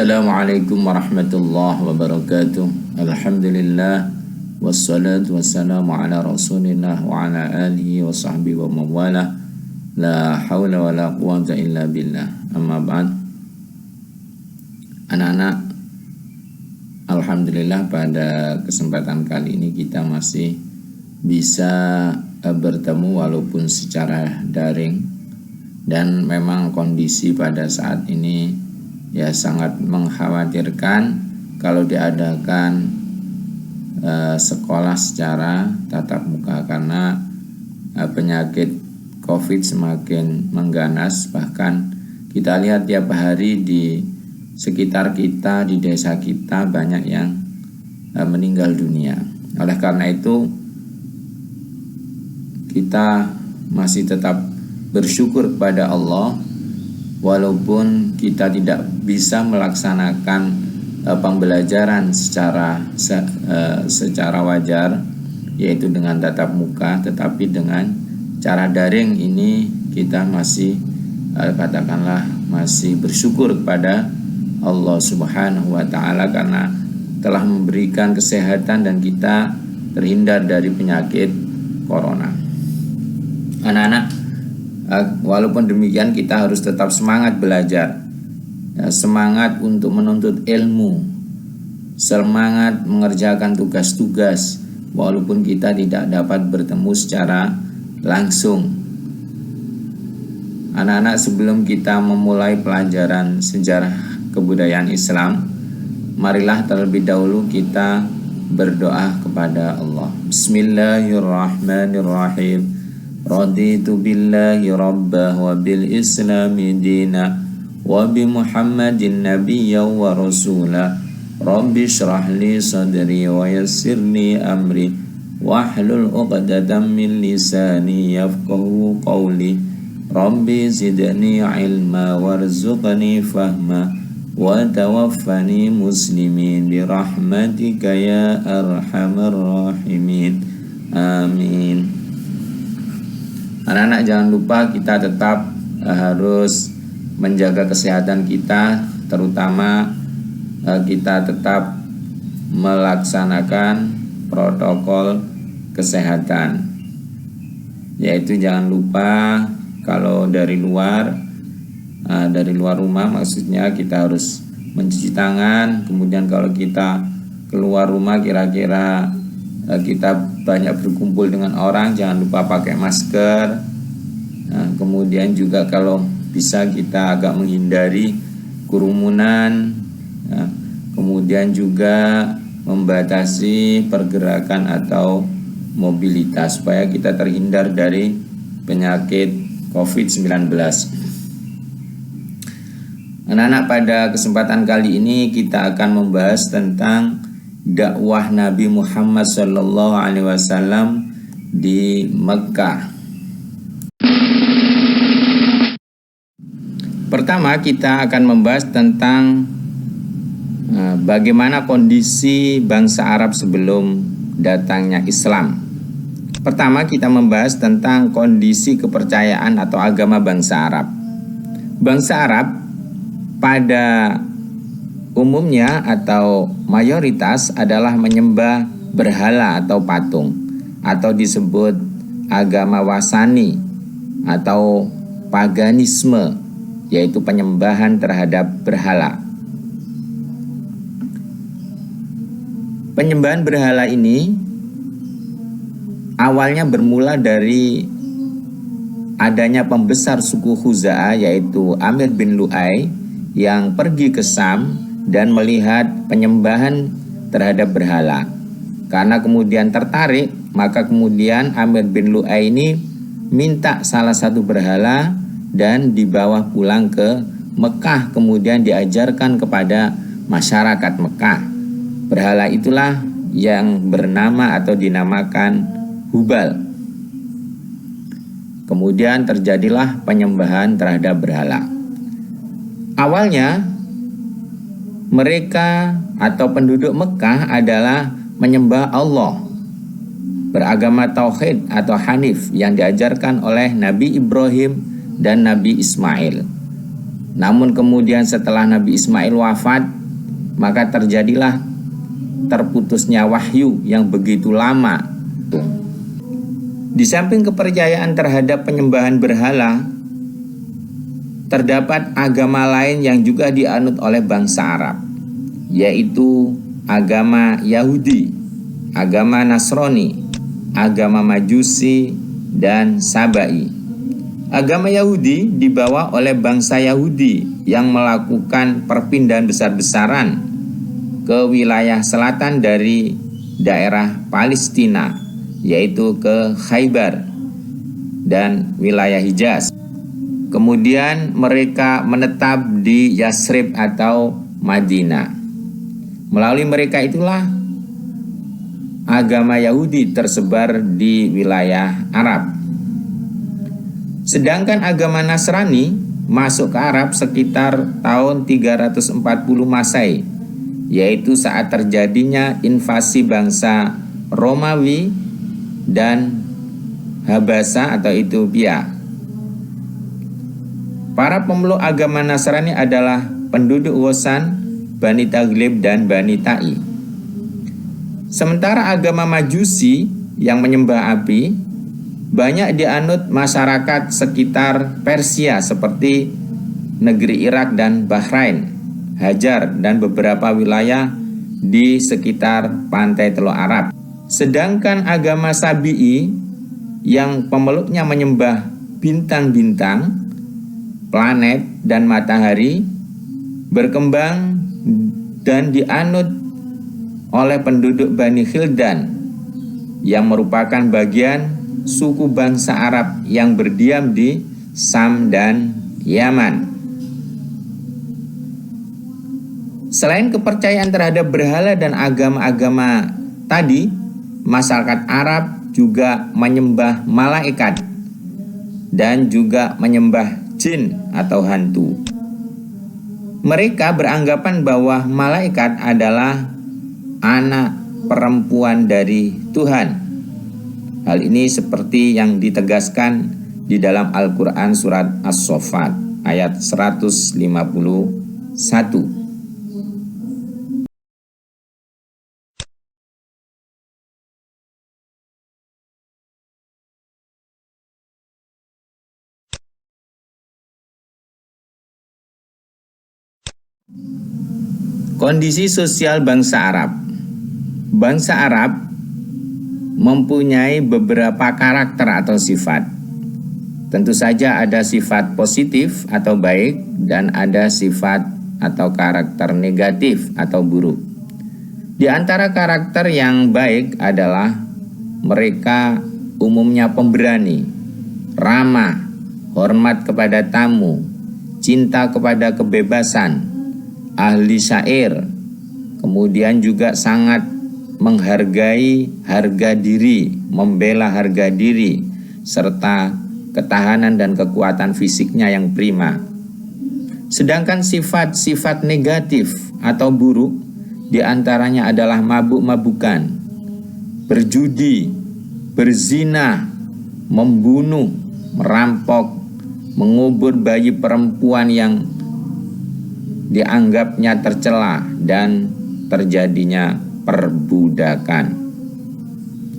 Assalamualaikum warahmatullahi wabarakatuh. Alhamdulillah wassalatu wassalamu ala rasulillah wa ala alihi wa sahbihi wa mawala. La hawla wa la quwata illa billah. Amma ba'd. Anak-anak, alhamdulillah pada kesempatan kali ini kita masih bisa bertemu walaupun secara daring. Dan memang kondisi pada saat ini ya sangat mengkhawatirkan kalau diadakan sekolah secara tatap muka karena penyakit COVID semakin mengganas. Bahkan kita lihat tiap hari di sekitar kita, di desa kita banyak yang meninggal dunia. Oleh karena itu kita masih tetap bersyukur kepada Allah walaupun kita tidak bisa melaksanakan pembelajaran secara wajar, yaitu dengan tatap muka, tetapi dengan cara daring ini kita masih katakanlah masih bersyukur kepada Allah Subhanahu wa Ta'ala karena telah memberikan kesehatan dan kita terhindar dari penyakit corona. Anak-anak, walaupun demikian kita harus tetap semangat belajar, semangat untuk menuntut ilmu, semangat mengerjakan tugas-tugas walaupun kita tidak dapat bertemu secara langsung. Anak-anak, sebelum kita memulai pelajaran sejarah kebudayaan Islam, marilah terlebih dahulu kita berdoa kepada Allah. Bismillahirrahmanirrahim. Raditu billahi rabbah wa bil islami dina wa bi muhammadin nabiyya wa rasula. Rabbi shrah li sadri wa yassirli amri wahlul 'uqdatam min lisani yafqahu qawli. Rabbi zidni ilma warzuqni fahma wa tawaffani muslimin bi rahmatika ya arhamar rahimin. Amin. Anak-anak, jangan lupa kita tetap harus menjaga kesehatan kita, terutama kita tetap melaksanakan protokol kesehatan, yaitu jangan lupa kalau dari luar rumah, maksudnya kita harus mencuci tangan. Kemudian kalau kita keluar rumah, kira-kira kita banyak berkumpul dengan orang, jangan lupa pakai masker. Kemudian juga kalau bisa kita agak menghindari kerumunan. Kemudian juga membatasi pergerakan atau mobilitas supaya kita terhindar dari penyakit COVID-19. Anak-anak, pada kesempatan kali ini kita akan membahas tentang dakwah Nabi Muhammad SAW di Mekah. Pertama, kita akan membahas tentang bagaimana kondisi bangsa Arab sebelum datangnya Islam. Pertama, kita membahas tentang kondisi kepercayaan atau agama bangsa Arab. Bangsa Arab pada umumnya atau mayoritas adalah menyembah berhala atau patung, atau disebut agama wasani atau paganisme, yaitu penyembahan terhadap berhala. Penyembahan berhala ini awalnya bermula dari adanya pembesar suku Khuza'ah, yaitu Amir bin Lu'ay, yang pergi ke Sam dan melihat penyembahan terhadap berhala. Karena kemudian tertarik, maka kemudian Amir bin Lu'ay ini minta salah satu berhala dan dibawa pulang ke Mekah, kemudian diajarkan kepada masyarakat Mekah. Berhala itulah yang bernama atau dinamakan Hubal. Kemudian terjadilah penyembahan terhadap berhala. Awalnya mereka atau penduduk Mekah adalah menyembah Allah, beragama tauhid atau Hanif yang diajarkan oleh Nabi Ibrahim dan Nabi Ismail. Namun kemudian setelah Nabi Ismail wafat, maka terjadilah terputusnya wahyu yang begitu lama. Di samping kepercayaan terhadap penyembahan berhala, terdapat agama lain yang juga dianut oleh bangsa Arab, yaitu agama Yahudi, agama Nasrani, agama Majusi, dan Sabai. Agama Yahudi dibawa oleh bangsa Yahudi yang melakukan perpindahan besar-besaran ke wilayah selatan dari daerah Palestina, yaitu ke Khaybar dan wilayah Hijaz. Kemudian mereka menetap di Yasrib atau Madinah. Melalui mereka itulah agama Yahudi tersebar di wilayah Arab. Sedangkan agama Nasrani masuk ke Arab sekitar tahun 340 Masehi, yaitu saat terjadinya invasi bangsa Romawi dan Habasa atau Ethiopia. Para pemeluk agama Nasrani adalah penduduk Wosan, Bani Taglib, dan Bani Ta'i. Sementara agama Majusi yang menyembah api banyak dianut masyarakat sekitar Persia seperti negeri Irak dan Bahrain, Hajar, dan beberapa wilayah di sekitar pantai Teluk Arab. Sedangkan agama Sabi'i yang pemeluknya menyembah bintang-bintang, planet, dan matahari berkembang dan dianut oleh penduduk Bani Khildan yang merupakan bagian suku bangsa Arab yang berdiam di Sam dan Yaman. Selain kepercayaan terhadap berhala dan agama-agama tadi, masyarakat Arab juga menyembah malaikat dan juga menyembah jin atau hantu. Mereka beranggapan bahwa malaikat adalah anak perempuan dari Tuhan. Hal ini seperti yang ditegaskan di dalam Al-Quran surat As-Saffat ayat 151. Kondisi sosial bangsa Arab. Bangsa Arab mempunyai beberapa karakter atau sifat. Tentu saja ada sifat positif atau baik dan ada sifat atau karakter negatif atau buruk. Di antara karakter yang baik adalah mereka umumnya pemberani, ramah, hormat kepada tamu, cinta kepada kebebasan, ahli syair, kemudian juga sangat menghargai harga diri, membela harga diri, serta ketahanan dan kekuatan fisiknya yang prima. Sedangkan sifat-sifat negatif atau buruk diantaranya adalah mabuk-mabukan, berjudi, berzina, membunuh, merampok, mengubur bayi perempuan yang dianggapnya tercela, dan terjadinya perbudakan.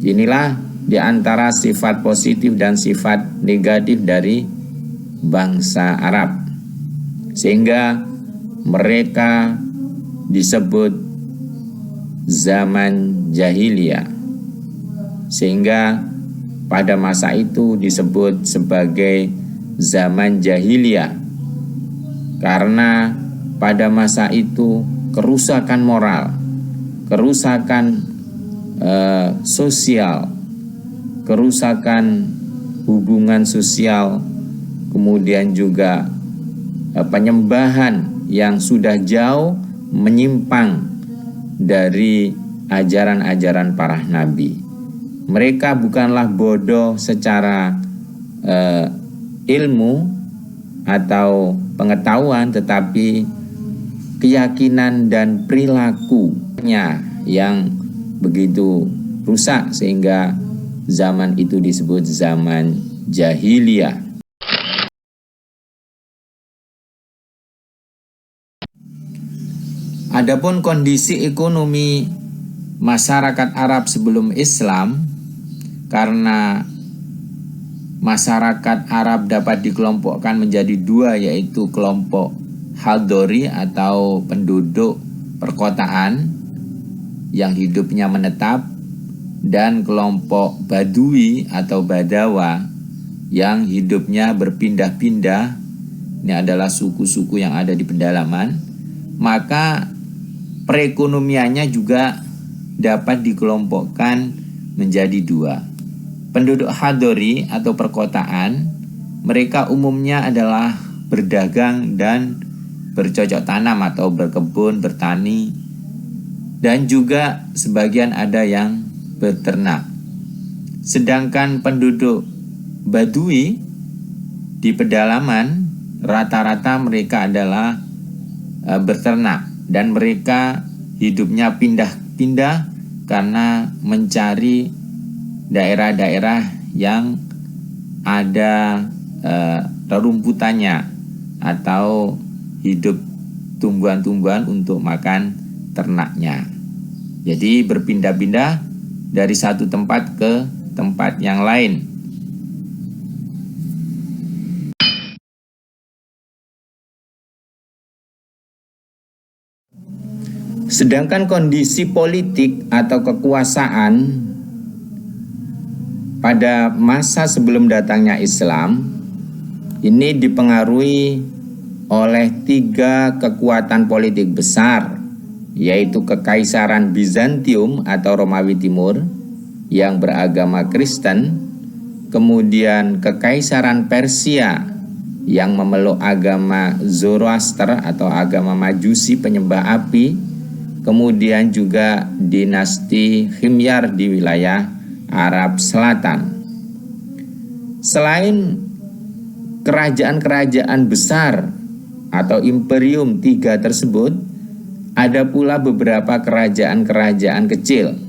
Inilah di antara sifat positif dan sifat negatif dari bangsa Arab, sehingga mereka disebut zaman jahiliyah, sehingga pada masa itu disebut sebagai zaman jahiliyah karena pada masa itu kerusakan moral, kerusakan sosial, kerusakan hubungan sosial, kemudian juga penyembahan yang sudah jauh menyimpang dari ajaran-ajaran para nabi. Mereka bukanlah bodoh secara ilmu atau pengetahuan, tetapi keyakinan dan perilakunya yang begitu rusak sehingga zaman itu disebut zaman jahiliyah. Adapun kondisi ekonomi masyarakat Arab sebelum Islam, karena masyarakat Arab dapat dikelompokkan menjadi dua, yaitu kelompok Hadori atau penduduk perkotaan yang hidupnya menetap, dan kelompok Badui atau Badawa yang hidupnya berpindah-pindah. Ini adalah suku-suku yang ada di pedalaman. Maka perekonomiannya juga dapat dikelompokkan menjadi dua. Penduduk Hadori atau perkotaan, mereka umumnya adalah berdagang dan bercocok tanam atau berkebun, bertani, dan juga sebagian ada yang beternak. Sedangkan penduduk Badui di pedalaman, rata-rata mereka adalah beternak, dan mereka hidupnya pindah-pindah karena mencari daerah-daerah yang ada rerumputannya atau hidup tumbuhan-tumbuhan untuk makan ternaknya. Jadi berpindah-pindah dari satu tempat ke tempat yang lain. Sedangkan kondisi politik atau kekuasaan pada masa sebelum datangnya Islam ini dipengaruhi oleh tiga kekuatan politik besar, yaitu Kekaisaran Bizantium atau Romawi Timur yang beragama Kristen, kemudian Kekaisaran Persia yang memeluk agama Zoroaster atau agama Majusi penyembah api, kemudian juga dinasti Himyar di wilayah Arab Selatan. Selain kerajaan-kerajaan besar atau imperium tiga tersebut, ada pula beberapa kerajaan-kerajaan kecil.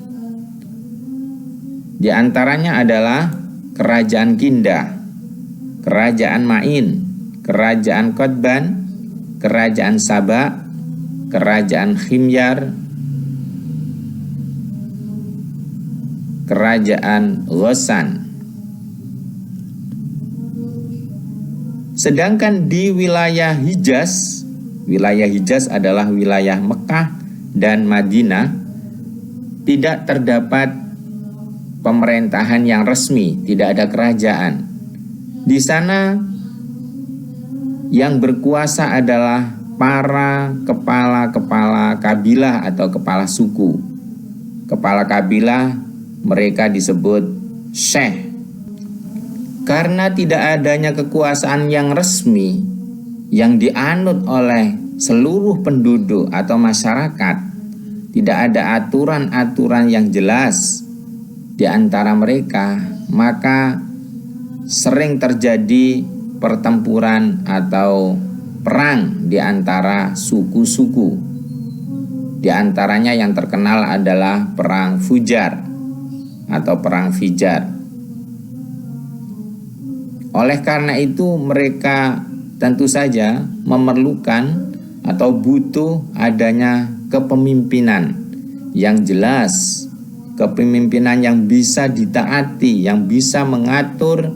Di antaranya adalah Kerajaan Kindah, Kerajaan Ma'in, Kerajaan Qotban, Kerajaan Saba, Kerajaan Himyar, Kerajaan Ghassan. Sedangkan di wilayah Hijaz adalah wilayah Mekah dan Madinah, tidak terdapat pemerintahan yang resmi, tidak ada kerajaan. Di sana yang berkuasa adalah para kepala-kepala kabilah atau kepala suku. Kepala kabilah mereka disebut syekh. Karena tidak adanya kekuasaan yang resmi yang dianut oleh seluruh penduduk atau masyarakat, tidak ada aturan-aturan yang jelas di antara mereka, maka sering terjadi pertempuran atau perang di antara suku-suku. Di antaranya yang terkenal adalah Perang Fujar atau Perang Fijar. Oleh karena itu mereka tentu saja memerlukan atau butuh adanya kepemimpinan yang jelas, kepemimpinan yang bisa ditaati, yang bisa mengatur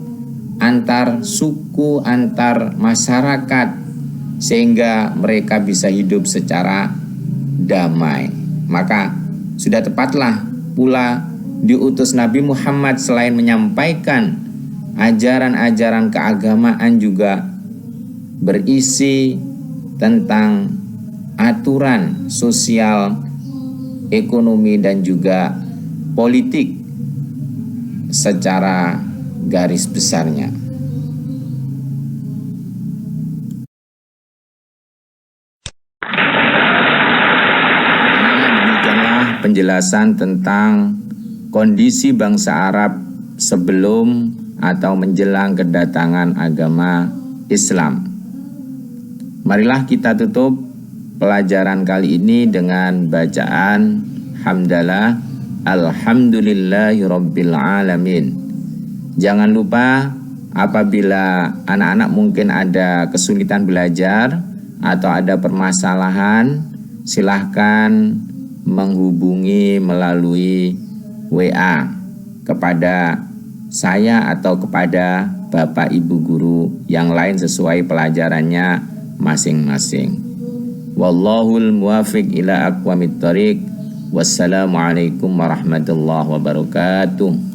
antar suku, antar masyarakat, sehingga mereka bisa hidup secara damai. Maka sudah tepatlah pula diutus Nabi Muhammad selain menyampaikan ajaran-ajaran keagamaan juga berisi tentang aturan sosial, ekonomi, dan juga politik secara garis besarnya. Demikianlah penjelasan tentang kondisi bangsa Arab sebelum atau menjelang kedatangan agama Islam. Marilah kita tutup pelajaran kali ini dengan bacaan hamdalah alhamdulillahirabbil alamin. Jangan lupa apabila anak-anak mungkin ada kesulitan belajar atau ada permasalahan, silahkan menghubungi melalui WA kepada saya atau kepada Bapak Ibu guru yang lain sesuai pelajarannya masing-masing. Wallahul muwafiq ila aqwamit thoriq. Wassalamualaikum warahmatullahi wabarakatuh.